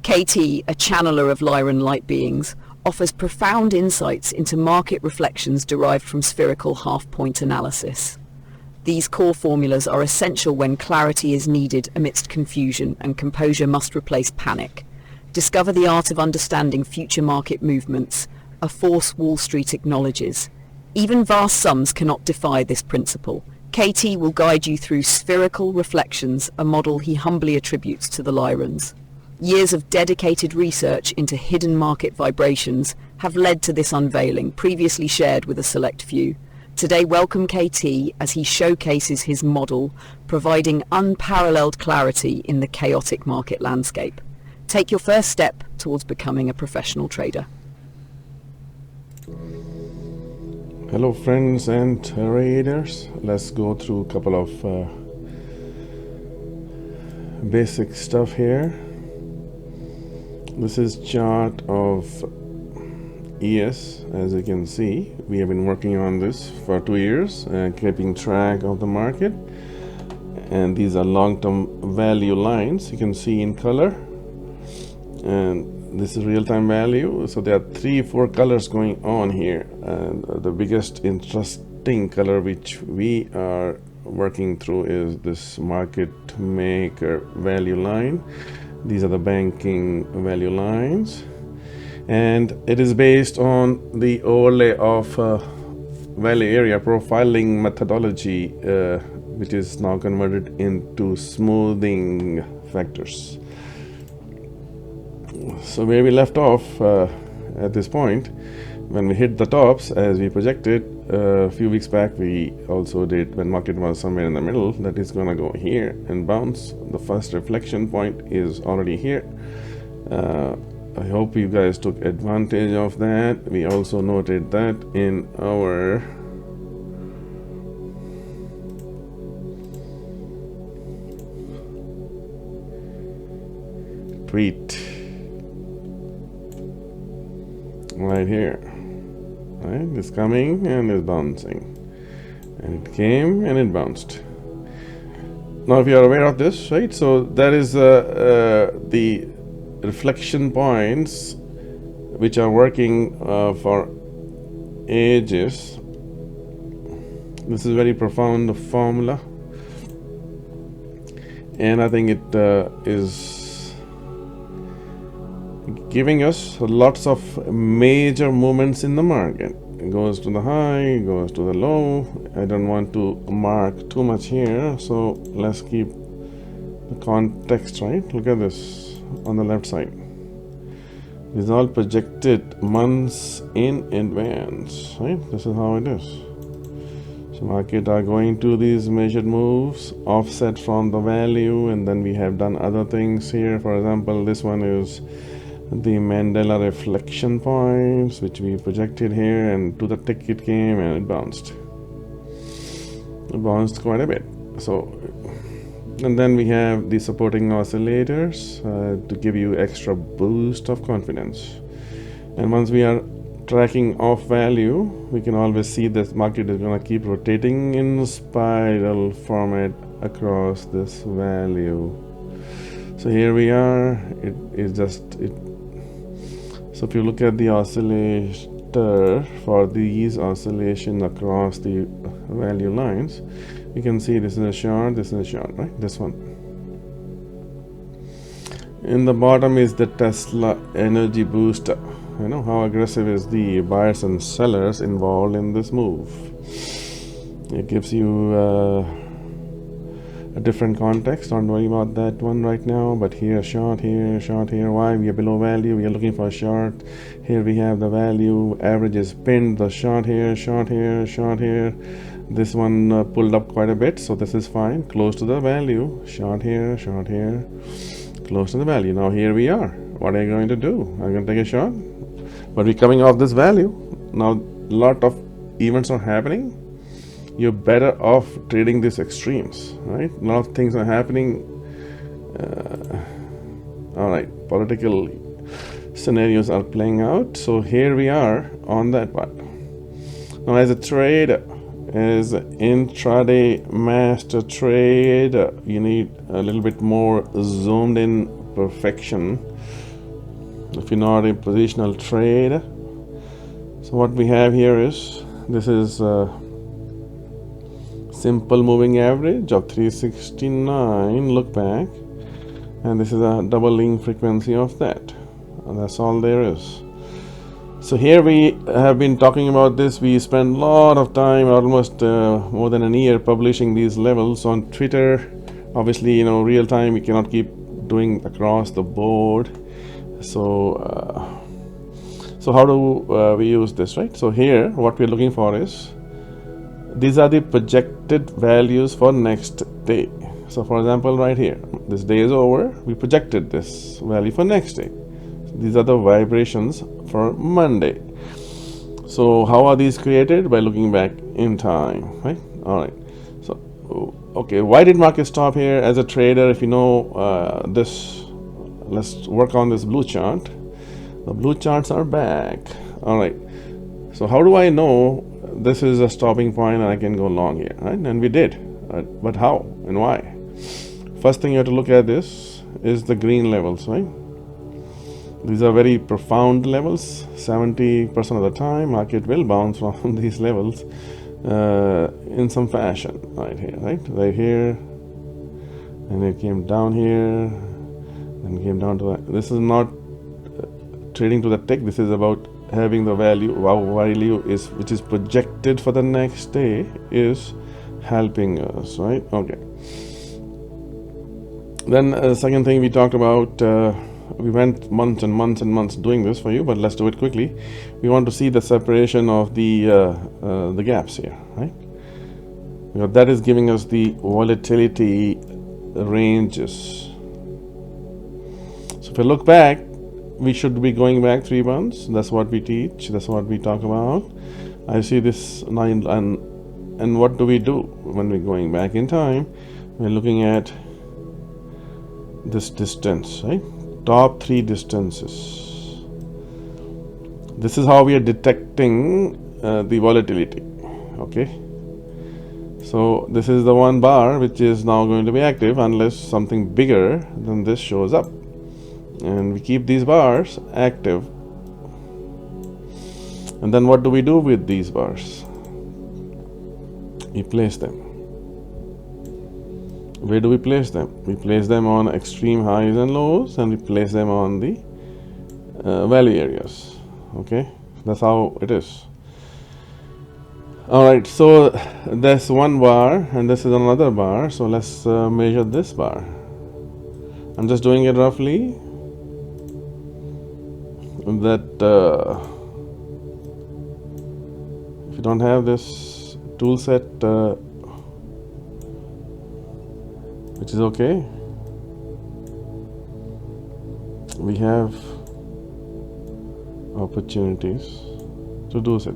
KT, a channeler of Lyran light beings, offers profound insights into market reflections derived from spherical half-point analysis. These core formulas are essential when clarity is needed amidst confusion and composure must replace panic. Discover the art of understanding future market movements, a force Wall Street acknowledges. Even vast sums cannot defy this principle. KT will guide you through spherical reflections, a model he humbly attributes to the Lyrans. Years of dedicated research into hidden market vibrations have led to this unveiling, previously shared with a select few. Today, welcome KT as he showcases his model, providing unparalleled clarity in the chaotic market landscape. Take your first step towards becoming a professional trader. Hello friends and traders. Let's go through a couple of basic stuff here. This is chart of ES. As you can see, we have been working on this for 2 years, keeping track of the market, and these are long-term value lines you can see in color, and this is real-time value. So there are 3-4 colors going on here, and the biggest interesting color which we are working through is this market maker value line. These are the banking value lines, and it is based on the overlay of value area profiling methodology, which is now converted into smoothing factors. So where we left off at this point, when we hit the tops as we projected a few weeks back, we also did when market was somewhere in the middle, that is going to go here and bounce. The first reflection point is already here. I hope you guys took advantage of that. We also noted that in our tweet right here. Right, it's coming and it's bouncing, and it came and it bounced. Now if you are aware of this, right, so that is the reflection points which are working for ages. This is very profound formula, and I think it is giving us lots of major movements in the market. It goes to the high, it goes to the low. I don't want to mark too much here, so let's keep the context right. Look at this on the left side. This is all projected months in advance, right? This is how it is. So market are going to these measured moves, offset from the value, and then we have done other things here. For example, this one is the Mandela reflection points, which we projected here, and to the tick it came and it bounced. It bounced quite a bit. So, and then we have the supporting oscillators to give you extra boost of confidence. And once we are tracking off value, we can always see this market is going to keep rotating in spiral format across this value. So here we are. It is just it. So if you look at the oscillator for these oscillation across the value lines, you can see this is a short, this is a short, right? This one. In the bottom is the Tesla energy booster. You know how aggressive is the buyers and sellers involved in this move. It gives you a different context. Don't worry about that one right now, but here short here, short here. Why? We are below value, we are looking for a short. Here we have the value, average is pinned, the short here, short here, short here. This one pulled up quite a bit, so this is fine, close to the value. Short here, close to the value. Now here we are. What are you going to do? I'm going to take a short, but we're coming off this value. Now a lot of events are happening. You're better off trading these extremes, right? A lot of things are happening. All right, political scenarios are playing out. So here we are on that part. Now as a trader, as an intraday master trader, you need a little bit more zoomed in perfection if you're not in positional trade. So what we have here is, this is a simple moving average of 369, look back, and this is a doubling frequency of that, and that's all there is. So here we have been talking about this. We spent a lot of time, almost more than a year, publishing these levels on Twitter. Obviously, you know, real time we cannot keep doing across the board. So so how do we use this, right? So here what we're looking for is, these are the projected values for next day. So for example, right here, this day is over, we projected this value for next day. These are the vibrations for Monday. So how are these created? By looking back in time, right? All right. So okay, why did market stop here? As a trader, if you know this, let's work on this blue chart. The blue charts are back. All right. So how do I know this is a stopping point and I can go long here, right? And we did, but how and why? First thing you have to look at this is the green levels, right? These are very profound levels. 70% of the time market will bounce from these levels in some fashion, right here, right here, and it came down here and came down to that. This is not trading to the tick. This is about having the value, value is which is projected for the next day, is helping us, right? Okay. Then second thing we talked about, we went months and months and months doing this for you, but let's do it quickly. We want to see the separation of the gaps here, right? Because that is giving us the volatility ranges. So if I look back, we should be going back 3 months. That's what we teach. That's what we talk about. I see this 9, and what do we do when we're going back in time? We're looking at this distance, right? Top 3 distances. This is how we are detecting the volatility. Okay. So this is the one bar which is now going to be active unless something bigger than this shows up. And we keep these bars active. And then what do we do with these bars? We place them. Where do we place them? We place them on extreme highs and lows, and we place them on the value areas. Okay, that's how it is. All right, so that's one bar and this is another bar. So let's measure this bar. I'm just doing it roughly. That if you don't have this tool set, which is okay, we have opportunities to do it.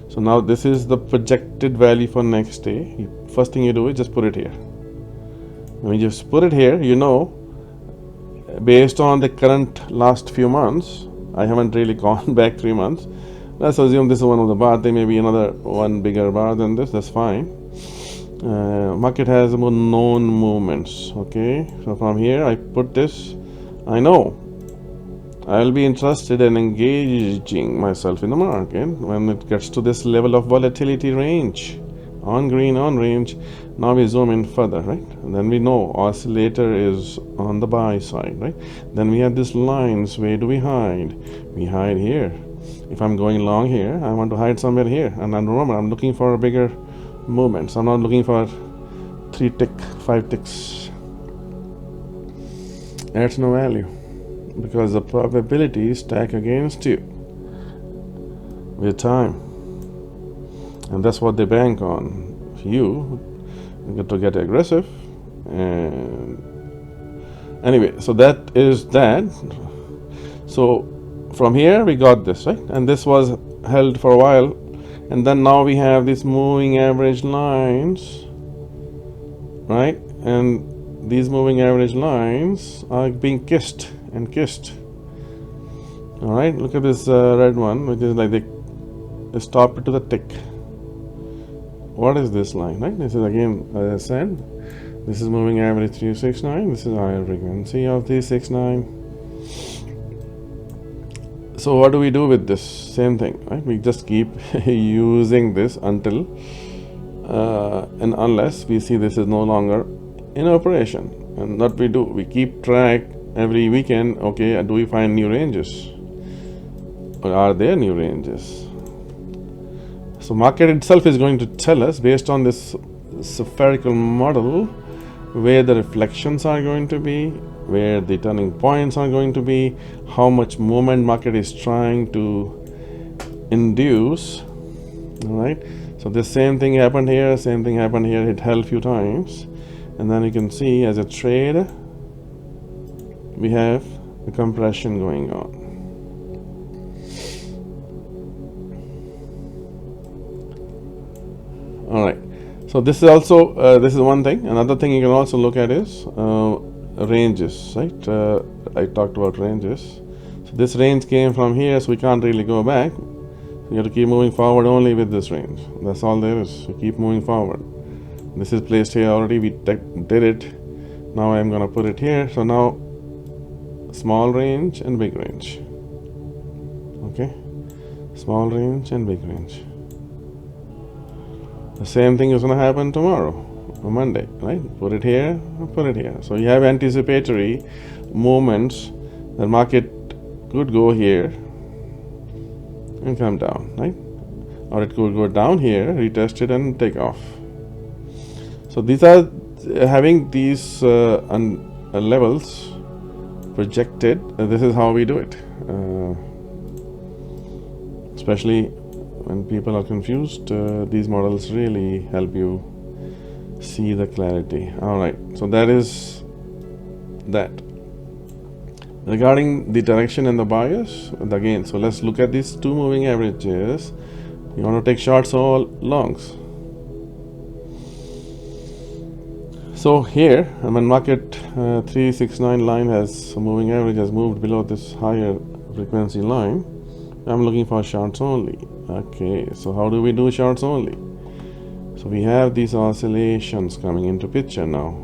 So now this is the projected value for next day. First thing you do is just put it here. When you just put it here, you know, based on the current last few months, I haven't really gone back 3 months. Let's assume this is one of the bars. There may be another one bigger bar than this. That's fine. Market has more known movements. Okay, so from here I put this. I know I'll be interested in engaging myself in the market when it gets to this level of volatility range, on green, on range. Now we zoom in further, right? And then we know oscillator is on the buy side, right? Then we have these lines. Where do we hide? We hide here. If I'm going long here, I want to hide somewhere here. And then remember, I'm looking for a bigger movement. So I'm not looking for 3 tick, 5 ticks. Adds no value, because the probabilities stack against you with time, and that's what they bank on. You get to get aggressive, and anyway, so that is that. So from here we got this, right? And this was held for a while, and then now we have these moving average lines, right? And these moving average lines are being kissed and kissed. All right, look at this red one, which is like they stop it to the tick. What is this line, right? This is again, as I said, this is moving average 369. This is higher frequency of 369. So what do we do with this? Same thing, right? We just keep using this until and unless we see this is no longer in operation. And what we do, we keep track every weekend. Okay, do we find new ranges, or are there new ranges? So market itself is going to tell us, based on this spherical model, where the reflections are going to be, where the turning points are going to be, how much movement market is trying to induce. All right, so the same thing happened here, same thing happened here. It held few times, and then you can see as a trade we have the compression going on. All right, so this is also this is one thing. Another thing you can also look at is ranges, right? I talked about ranges. So this range came from here, so we can't really go back. You have to keep moving forward only with this range. That's all there is. You keep moving forward. This is placed here already. We did it. Now I'm gonna put it here. So now small range and big range. Okay, small range and big range. The same thing is gonna happen tomorrow, on Monday, right? Put it here, put it here. So you have anticipatory movements. The market could go here and come down, right? Or it could go down here, retest it, and take off. So these are having these levels projected. This is how we do it, especially when people are confused. These models really help you see the clarity. All right, so that is that. Regarding the direction and the bias, again, so let's look at these two moving averages. You want to take shorts or longs. So here, when market 369 line has moving average has moved below this higher frequency line, I'm looking for shorts only. Okay, so how do we do shorts only? So we have these oscillations coming into picture now.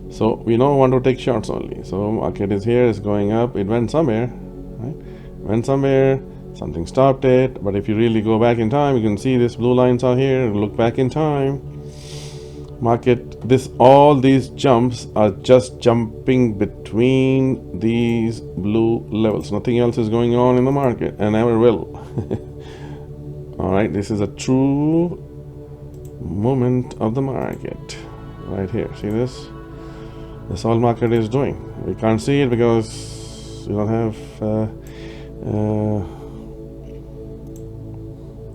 So we don't want to take shorts only. So market is here, it's going up, it went somewhere, right? Went somewhere, something stopped it. But if you really go back in time, you can see these blue lines are here. Look back in time. Market, all these jumps are just jumping between these blue levels. Nothing else is going on in the market, and never will. All right, this is a true movement of the market right here. See this? That's all market is doing. We can't see it because we don't have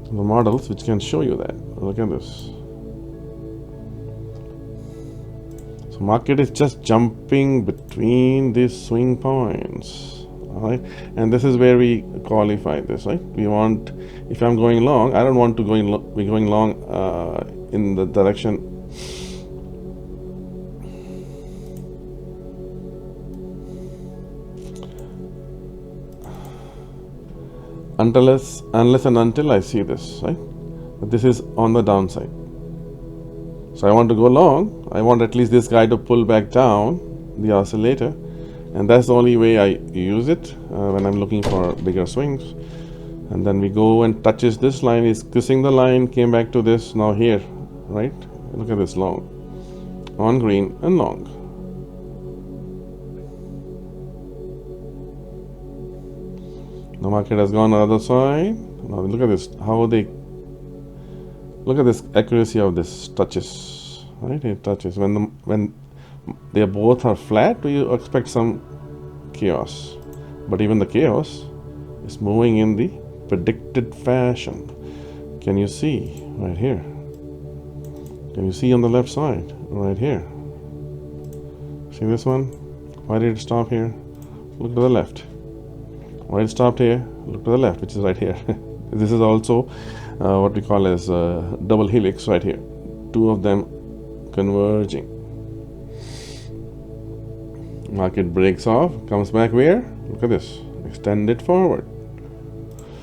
the models which can show you that. Look at this. So market is just jumping between these swing points. All right, and this is where we qualify this, right? We want, if I'm going long, I don't want to be going long in the direction unless and until I see this, right? But this is on the downside. So I want to go long. I want at least this guy to pull back down the oscillator, and that's the only way I use it when I'm looking for bigger swings. And then we go and touches this line, is kissing the line, came back to this, now here, right? Look at this long, on green and long. The market has gone on the other side. Now look at this, look at this accuracy of this touches, right? It touches. When they both are flat, you expect some chaos. But even the chaos is moving in the predicted fashion. Can you see right here? Can you see on the left side right here? See this one? Why did it stop here? Look to the left. Why it stopped here? Look to the left, which is right here. This is also what we call as double helix right here. Two of them converging. Market breaks off, comes back where? Look at this. Extend it forward.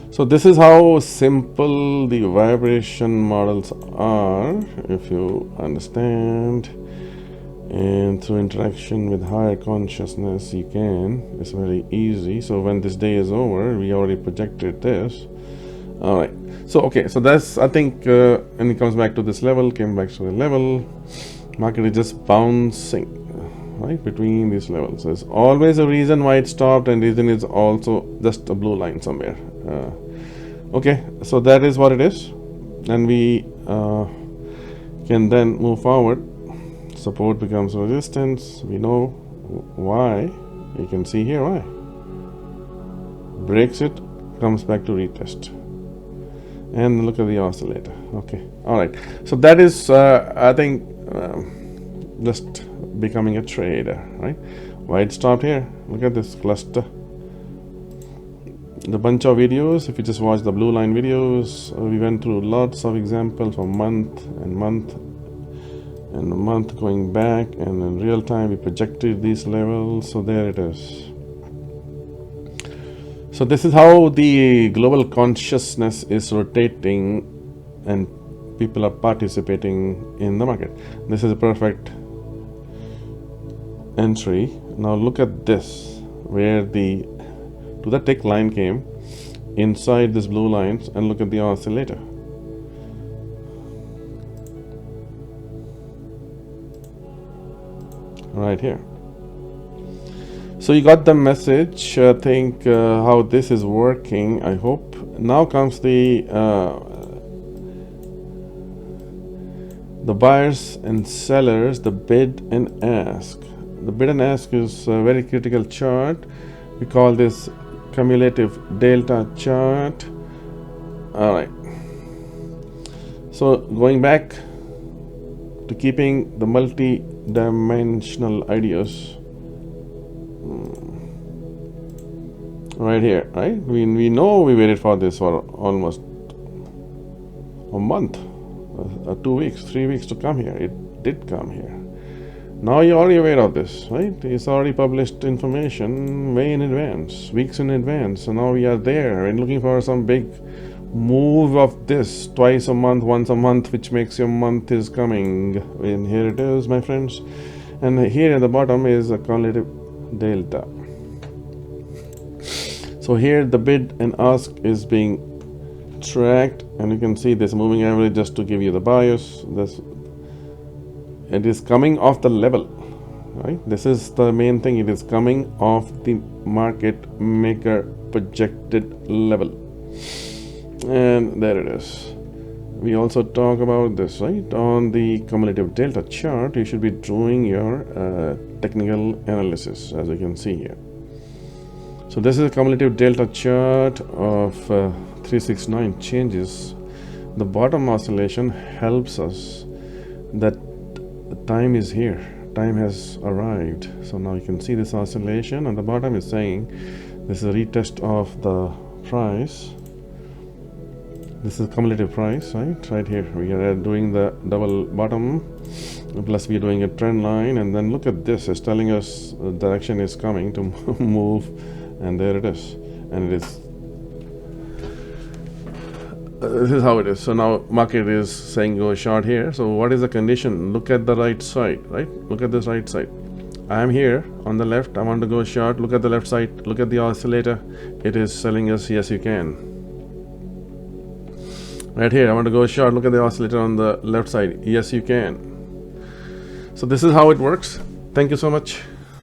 So this is how simple the vibration models are, if you understand. and through interaction with higher consciousness you can. It's very easy. So when this day is over, we already projected this. All right, so okay, so that's, I think, and it comes back to this level, came back to the level. Market is just bouncing right between these levels. There's always a reason why it stopped, and reason is also just a blue line somewhere. Okay, so that is what it is, and we can then move forward. Support becomes resistance. We know why. You can see here why. Breaks it, comes back to retest, and look at the oscillator. Okay, all right, so that is I think just becoming a trader, right? Why it stopped here? Look at this cluster, the bunch of videos. If you just watch the blue line videos, we went through lots of examples for month and month and a month going back, and in real time we projected these levels. So there it is. So this is how the global consciousness is rotating and people are participating in the market. This is a perfect entry. Now look at this, where the tick line came inside this blue lines, and look at the oscillator. Right here. So you got the message. I think how this is working, I hope. Now comes the buyers and sellers, the bid and ask. The bid and ask is a very critical chart. We call this cumulative delta chart. All right. So going back to keeping the multi-dimensional ideas right here, right? We know we waited for this for almost a month, 2 weeks, 3 weeks to come here. It did come here. Now you're already aware of this, right? It's already published information way in advance, weeks in advance. So now we are there and looking for some big move of this twice a month, once a month, which makes your month is coming. And here it is, my friends. And here at the bottom is a cumulative delta. So here the bid and ask is being tracked, and you can see this moving average just to give you the bias. This, it is coming off the level, right? This is the main thing. It is coming off the market maker projected level, and there it is. We also talk about this, right? On the cumulative delta chart, you should be doing your technical analysis, as you can see here. So this is a cumulative delta chart of 369 changes. The bottom oscillation helps us that the time is here. Time has arrived. So now you can see this oscillation, and the bottom is saying this is a retest of the price. This is cumulative price, right? Right here we are doing the double bottom, plus we are doing a trend line, and then look at this. It's telling us the direction is coming to move, and there it is. And it is this is how it is. So now market is saying go short here. So what is the condition? Look at the right side, right? Look at this right side. I am here on the left. I want to go short. Look at the left side. Look at the oscillator. It is telling us yes, you can. Right here, I want to go short. Look at the oscillator on the left side. Yes, you can. So this is how it works. Thank you so much.